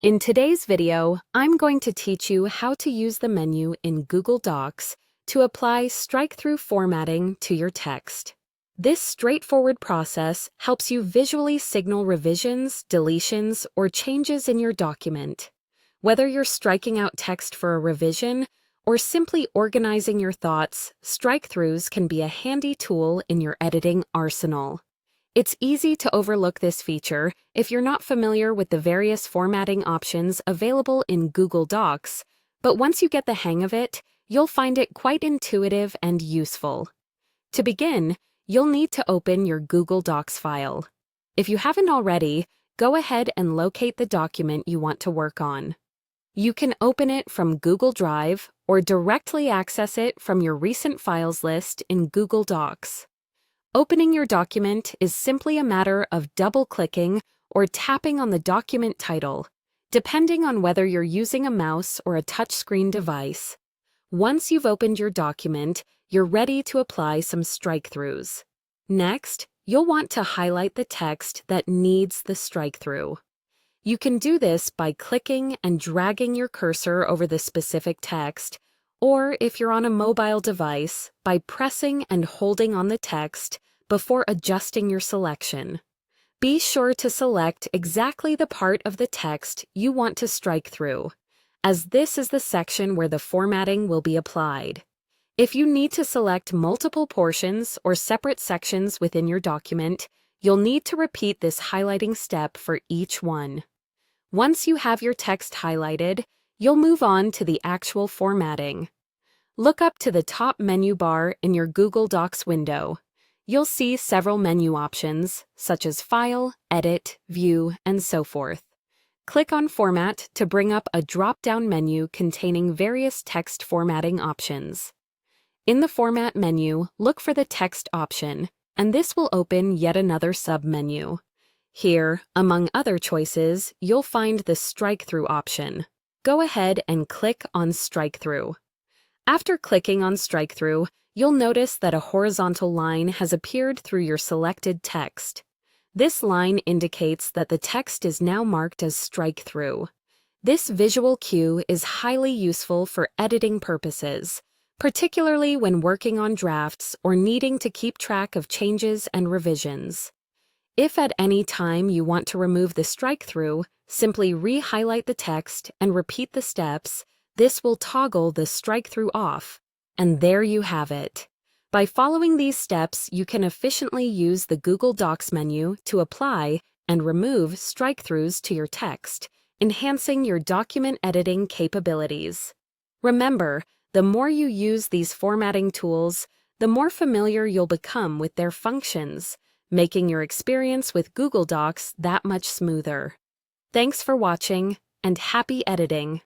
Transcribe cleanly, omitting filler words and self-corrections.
In today's video, I'm going to teach you how to use the menu in Google Docs to apply strike-through formatting to your text. This straightforward process helps you visually signal revisions, deletions, or changes in your document. Whether you're striking out text for a revision or simply organizing your thoughts, strike-throughs can be a handy tool in your editing arsenal. It's easy to overlook this feature if you're not familiar with the various formatting options available in Google Docs, but once you get the hang of it, you'll find it quite intuitive and useful. To begin, you'll need to open your Google Docs file. If you haven't already, go ahead and locate the document you want to work on. You can open it from Google Drive or directly access it from your recent files list in Google Docs. Opening your document is simply a matter of double-clicking or tapping on the document title, depending on whether you're using a mouse or a touchscreen device. Once you've opened your document, you're ready to apply some strike-throughs. Next, you'll want to highlight the text that needs the strike-through. You can do this by clicking and dragging your cursor over the specific text, or if you're on a mobile device, by pressing and holding on the text before adjusting your selection. Be sure to select exactly the part of the text you want to strike through, as this is the section where the formatting will be applied. If you need to select multiple portions or separate sections within your document, you'll need to repeat this highlighting step for each one. Once you have your text highlighted, you'll move on to the actual formatting. Look up to the top menu bar in your Google Docs window. You'll see several menu options, such as File, Edit, View, and so forth. Click on Format to bring up a drop-down menu containing various text formatting options. In the Format menu, look for the Text option, and this will open yet another sub-menu. Here, among other choices, you'll find the Strike-Through option. Go ahead and click on Strike-Through. After clicking on Strike-Through, you'll notice that a horizontal line has appeared through your selected text. This line indicates that the text is now marked as Strike-Through. This visual cue is highly useful for editing purposes, particularly when working on drafts or needing to keep track of changes and revisions. If at any time you want to remove the strike-through, simply re-highlight the text and repeat the steps. This will toggle the strike-through off, and there you have it. By following these steps, you can efficiently use the Google Docs menu to apply and remove strike-throughs to your text, enhancing your document editing capabilities. Remember, the more you use these formatting tools, the more familiar you'll become with their functions, making your experience with Google Docs that much smoother. Thanks for watching, and happy editing!